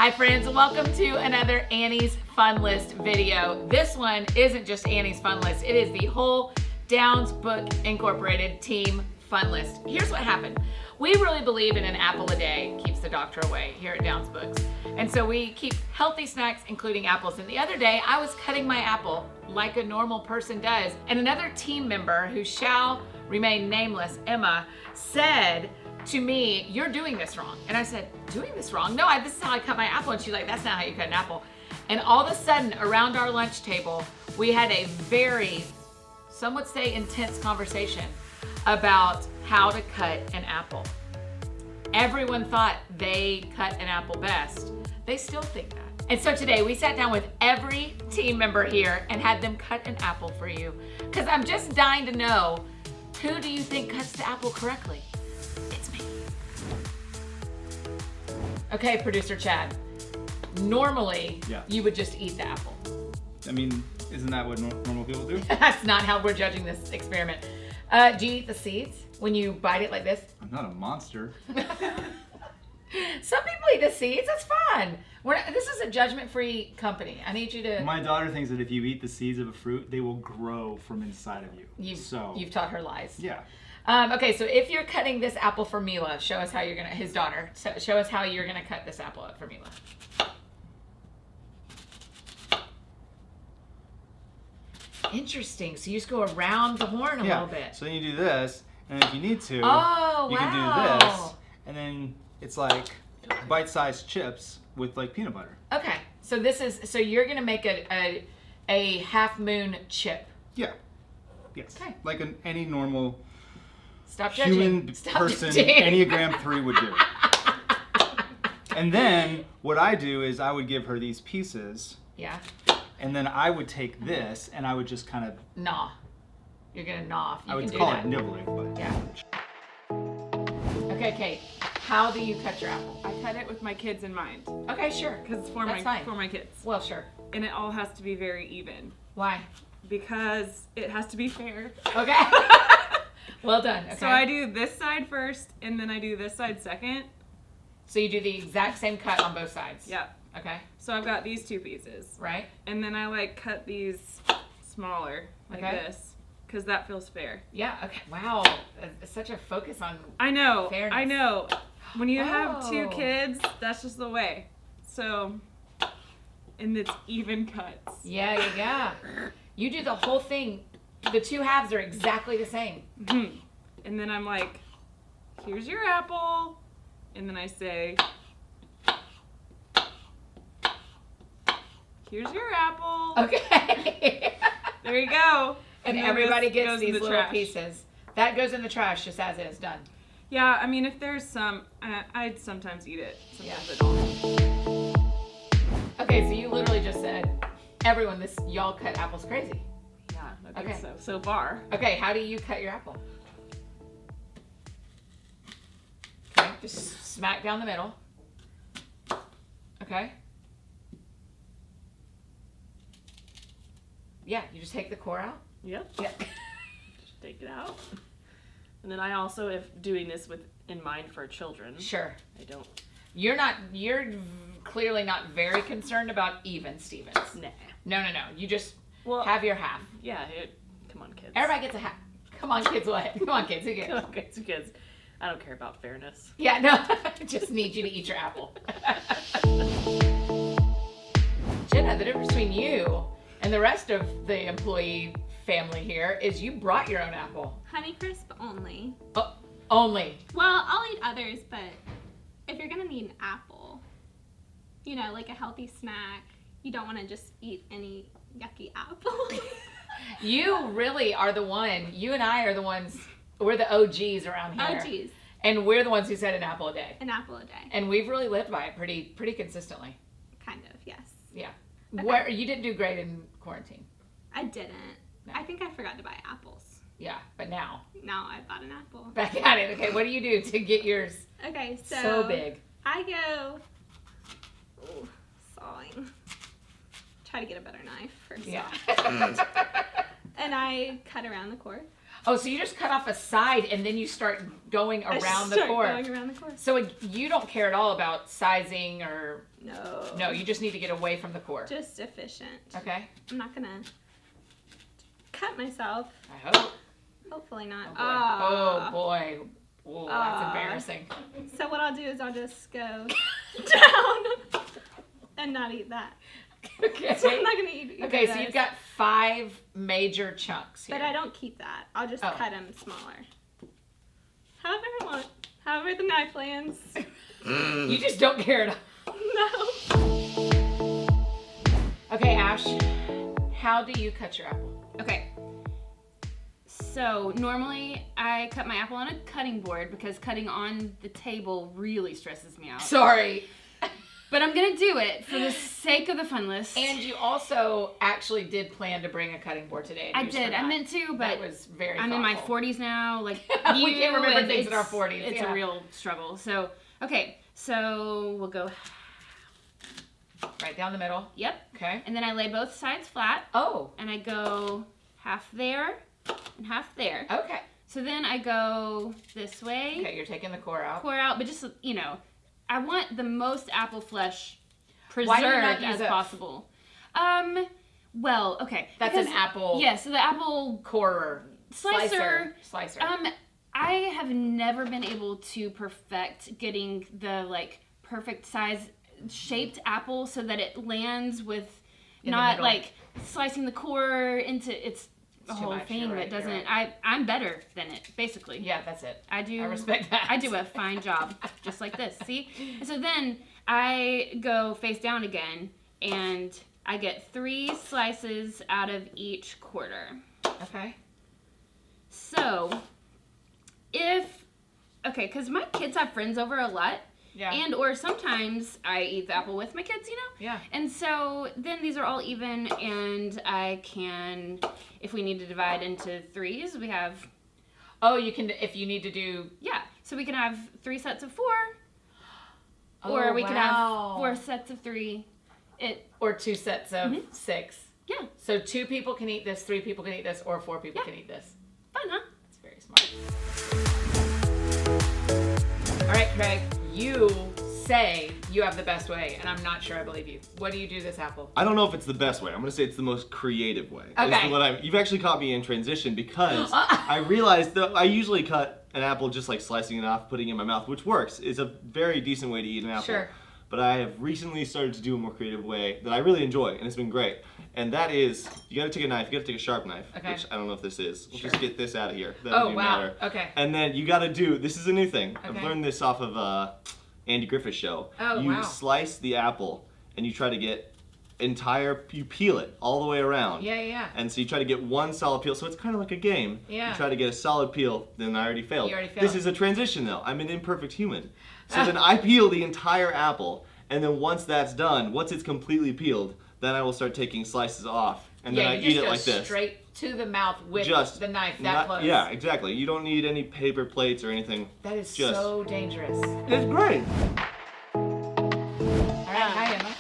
Hi friends, welcome to another Annie's Fun List video. This one isn't just Annie's Fun List, it is the whole Downs Book Incorporated team fun list. Here's what happened. We really believe in an apple a day keeps the doctor away here at Downs Books. And so we keep healthy snacks, including apples. And the other day I was cutting my apple like a normal person does. And another team member who shall remain nameless, Emma, said to me, "You're doing this wrong." And I said, "Doing this wrong? No, this is how I cut my apple." And she's like, "That's not how you cut an apple." And all of a sudden, around our lunch table, we had a very, some would say, intense conversation about how to cut an apple. Everyone thought they cut an apple best. They still think that. And so today we sat down with every team member here and had them cut an apple for you. Because I'm just dying to know, who do you think cuts the apple correctly? It's me. Okay, producer Chad. Normally, you would just eat the apple. I mean, isn't that what normal people do? That's not how we're judging this experiment. Do you eat the seeds when you bite it like this? I'm not a monster. Some people eat the seeds. That's fun. This is a judgment-free company. I need you to... My daughter thinks that if you eat the seeds of a fruit, they will grow from inside of you. You've taught her lies. Yeah. Okay, so if you're cutting this apple for Mila, show us how you're gonna... His daughter. Show us how you're gonna cut this apple up for Mila. Interesting. So you just go around the horn a little bit. So then you do this, and if you need to, you can do this, and then it's like bite-sized chips with like peanut butter. Okay. So you're gonna make a half moon chip. Yeah. Yes. Okay. Like any normal human person, Enneagram 3 would do. And then what I do is I would give her these pieces. Yeah. And then I would take this and I would just kind of gnaw. You're gonna gnaw. I would call it nibbling, but yeah. Okay, Kate. How do you cut your apple? I cut it with my kids in mind. Okay, sure. Because it's for my kids. Well, sure. And it all has to be very even. Why? Because it has to be fair. Okay. Well done. Okay. So I do this side first, and then I do this side second. So you do the exact same cut on both sides. Yeah. Okay. So I've got these two pieces. Right. And then I like cut these smaller, like this, because that feels fair. Yeah. Okay. Wow. Such a focus on. I know. Fairness. I know. When you have two kids, that's just the way. So, and it's even cuts. Yeah. You do the whole thing. The two halves are exactly the same. Mm-hmm. And then I'm like, here's your apple. And then I say, here's your apple. Okay. There you go. And everybody gets these little pieces. That goes in the trash just as it is done. Yeah, I mean, if there's some, I'd sometimes eat it. Sometimes I don't. Okay, so you literally just said, everyone, y'all cut apples crazy. Yeah, I think so far. Okay, how do you cut your apple? Okay, just smack down the middle. Okay. Yeah, you just take the core out? Yep. Yeah. Just take it out. And then I also, if doing this in mind for children. Sure. I don't. You're clearly not very concerned about even Stevens. Nah. No. You just have your half. Yeah. Come on, kids. Everybody gets a half. Come on, kids, what? Come on, kids, who gets? Come on, kids. I don't care about fairness. Yeah, no. I just need you to eat your apple. Jenna, the difference between you and the rest of the employee family here is you brought your own apple. Honeycrisp only. Oh, only. Well, I'll eat others, but if you're gonna need an apple, like a healthy snack, you don't want to just eat any yucky apple. You really are the one. You and I are the ones. We're the OGs around here. OGs. And we're the ones who said an apple a day. An apple a day. And we've really lived by it pretty consistently. Kind of, yes. Yeah. Okay. You didn't do great in quarantine. I didn't. No. I think I forgot to buy apples. Yeah, but now I bought an apple. back at it. Okay, what do you do to get yours Okay, so big? I go sawing. Try to get a better knife for sawing. Yeah. And I cut around the core. Oh, so you just cut off a side and then you start going around the core. Going around the core. So you don't care at all about sizing or No. No, you just need to get away from the core. Just efficient. Okay. I'm not gonna cut myself. I hope. Hopefully not. Oh boy. Oh, that's embarrassing. So what I'll do is I'll just go down and not eat that. Okay. So I'm not gonna eat either Okay, of so those. you've got 5 major chunks here. But I don't keep that. I'll just Oh. cut them smaller. However I want. However the knife lands. You just don't care at all. No. Okay, Ash, how do you cut your apple? Okay. So normally I cut my apple on a cutting board because cutting on the table really stresses me out. Sorry. But I'm gonna do it for the sake of the fun list. And you also actually did plan to bring a cutting board today. And I you just did. I forgot. meant to, but That was very I'm in my thoughtful. 40s now. Like We can't remember and things in our it's- 40s, It's yeah. a real struggle. So okay, so we'll go. Right down the middle. Yep. Okay. And then I lay both sides flat, Oh, and I go half there and half there. okay. So then I go this way, Okay, you're taking the core out. pour out, but just I want the most apple flesh Why do you not preserved use as a- possible. Well, okay. That's an apple Yeah, so the apple corer. Slicer. Slicer. I have never been able to perfect getting the perfect size shaped apple so that it lands with In the not middle. like slicing the core into it's a too whole much, thing you're that right, you're doesn't right. I'm better than it basically. Yeah, that's it. I do. I respect that. I do a fine job, just like this. See? And so then I go face down again, and I get 3 slices out of each quarter. Okay. So, because my kids have friends over a lot, Yeah. and or sometimes I eat the apple with my kids, Yeah. And so then these are all even, and I can, if we need to divide into 3s, we have, Oh, you can if you need to do. so we can have 3 sets of 4, Oh, or we could have wow. 4 sets of 3. Or 2 sets of 6. Yeah, So 2 people can eat this, 3 people can eat this, or 4 people can eat this. fun, huh? That's very smart. All right, Craig, you say you have the best way, and I'm not sure I believe you. What do you do this apple? I don't know if it's the best way. I'm gonna say it's the most creative way. Okay. You've actually caught me in transition because I realized that I usually cut an apple just like slicing it off, putting it in my mouth, which works. It's a very decent way to eat an apple. Sure. But I have recently started to do a more creative way that I really enjoy, and it's been great. And that is, you gotta take a knife, you gotta take a sharp knife, Okay. which I don't know if this is. We'll Sure. just get this out of here. That doesn't Oh, even wow. matter. Okay. And then you gotta do, this is a new thing. Okay. I've learned this off of Andy Griffith's show. Oh, you wow. slice the apple and you try to get you peel it all the way around. Yeah. And so you try to get one solid peel. So it's kind of like a game. Yeah. You try to get a solid peel, then I already failed. You already failed. This is a transition though. I'm an imperfect human. So then I peel the entire apple, and then once that's done, once it's completely peeled, then I will start taking slices off. And then I you eat just it go like this. straight to the mouth with Just the knife that not- close. Yeah, exactly. You don't need any paper plates or anything. That is Just- so dangerous. It's great. All right, hi Emma.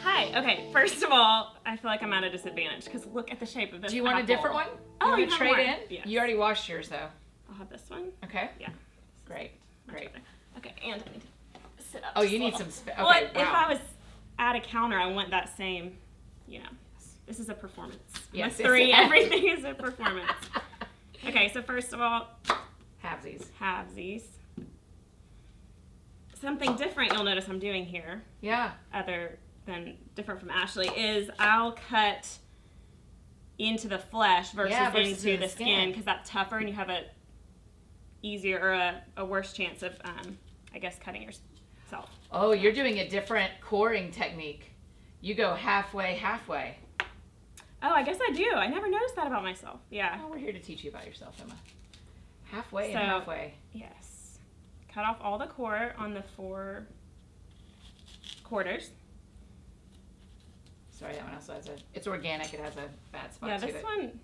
Hi. Okay. First of all, I feel like I'm at a disadvantage because look at the shape of this. Do you want a apple. different one? Oh, you you want have to trade more. in? Yes. You already washed yours though. I'll have this one. Okay. Yeah. Great. Great. Okay, and I need to sit up. Oh, just you a need little. some. Okay. Well, if wow. I was at a counter, I want that same. This is a performance. Yes, With 3, yes. everything is a performance. Okay, so first of all, Halvesies. halvesies. Something different you'll notice I'm doing here, Yeah. other than different from Ashley, is I'll cut into the flesh versus, Yeah, versus into the the skin. skin because that's tougher and you have a easier or a worse chance of, I guess, cutting yourself. Oh, you're doing a different coring technique. You go halfway, halfway. Oh, I guess I do. I never noticed that about myself. Yeah. Oh, we're here to teach you about yourself, Emma. Halfway So- and halfway. Yes. Cut off all the core on the 4 quarters. Sorry, that one also has it's organic. It has a bad spot Yeah, to this it. one,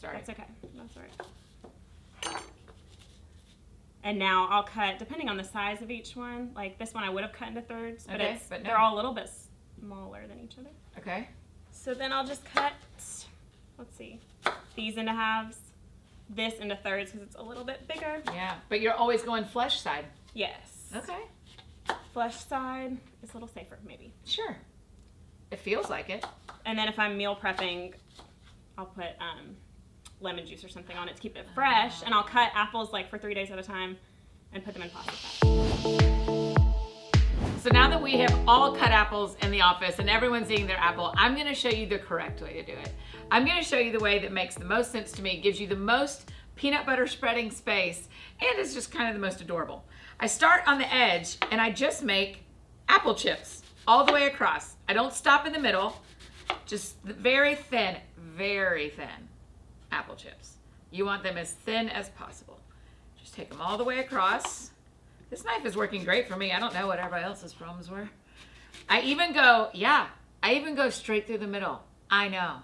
Sorry. that's okay. That's all right. And now I'll cut, depending on the size of each one, like this one I would have cut into thirds, but, Okay, but no. they're all a little bit smaller than each other. Okay. So then I'll just cut, let's see, these into halves, this into thirds because it's a little bit bigger. Yeah, but you're always going flesh side. Yes. Okay. flesh side is a little safer, maybe. Sure. It feels like it. And then if I'm meal prepping, I'll put lemon juice or something on it to keep it fresh. And I'll cut apples like for 3 days at a time and put them in plastic bags. So now that we have all cut apples in the office and everyone's eating their apple, I'm gonna show you the correct way to do it. I'm gonna show you the way that makes the most sense to me, gives you the most peanut butter spreading space, and is just kind of the most adorable. I start on the edge and I just make apple chips all the way across. I don't stop in the middle, just very thin apple chips. You want them as thin as possible. Just take them all the way across. This knife is working great for me. I don't know what everybody else's problems were. I even go straight through the middle. I know.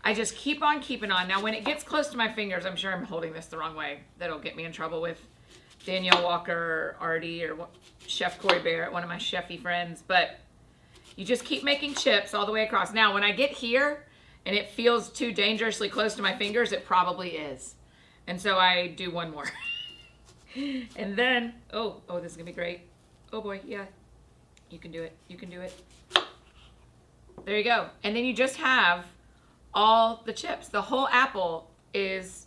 I just keep on keeping on. Now when it gets close to my fingers, I'm sure I'm holding this the wrong way. That'll get me in trouble with Danielle Walker or Artie or Chef Corey Barrett, one of my chefy friends. But you just keep making chips all the way across. Now when I get here and it feels too dangerously close to my fingers, it probably is. And so I do one more. And then, oh, this is gonna be great. Oh boy, yeah. You can do it, you can do it. There you go. And then you just have all the chips. The whole apple is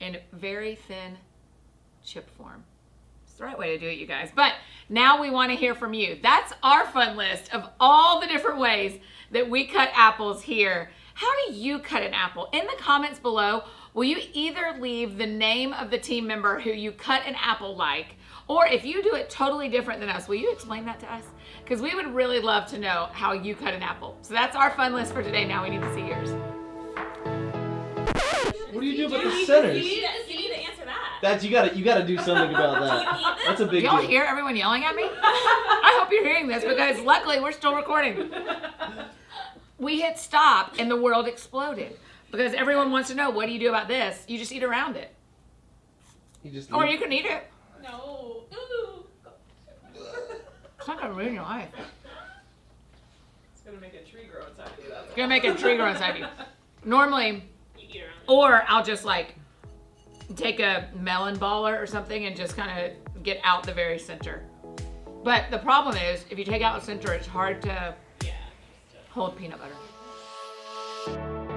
in very thin chip form. It's the right way to do it, you guys. But now we wanna hear from you. That's our fun list of all the different ways that we cut apples here. How do you cut an apple? In the comments below, will you either leave the name of the team member who you cut an apple like, or if you do it totally different than us, will you explain that to us? Because we would really love to know how you cut an apple. So that's our fun list for today. Now we need to see yours. What do you do about the centers? You need to answer that. You gotta do something about that. That's a big Do y'all deal. hear everyone yelling at me? I hope you're hearing this because luckily we're still recording. We hit stop and the world exploded because everyone wants to know, what do you do about this? You just eat around it. Or you can eat it. No. Ooh. It's not gonna ruin your life. It's gonna make a tree grow inside of you. That's It's gonna make a tree grow inside you. Normally, You eat around it. or I'll just like take a melon baller or something and just kind of get out the very center. But the problem is, if you take out the center, it's hard to hold peanut butter.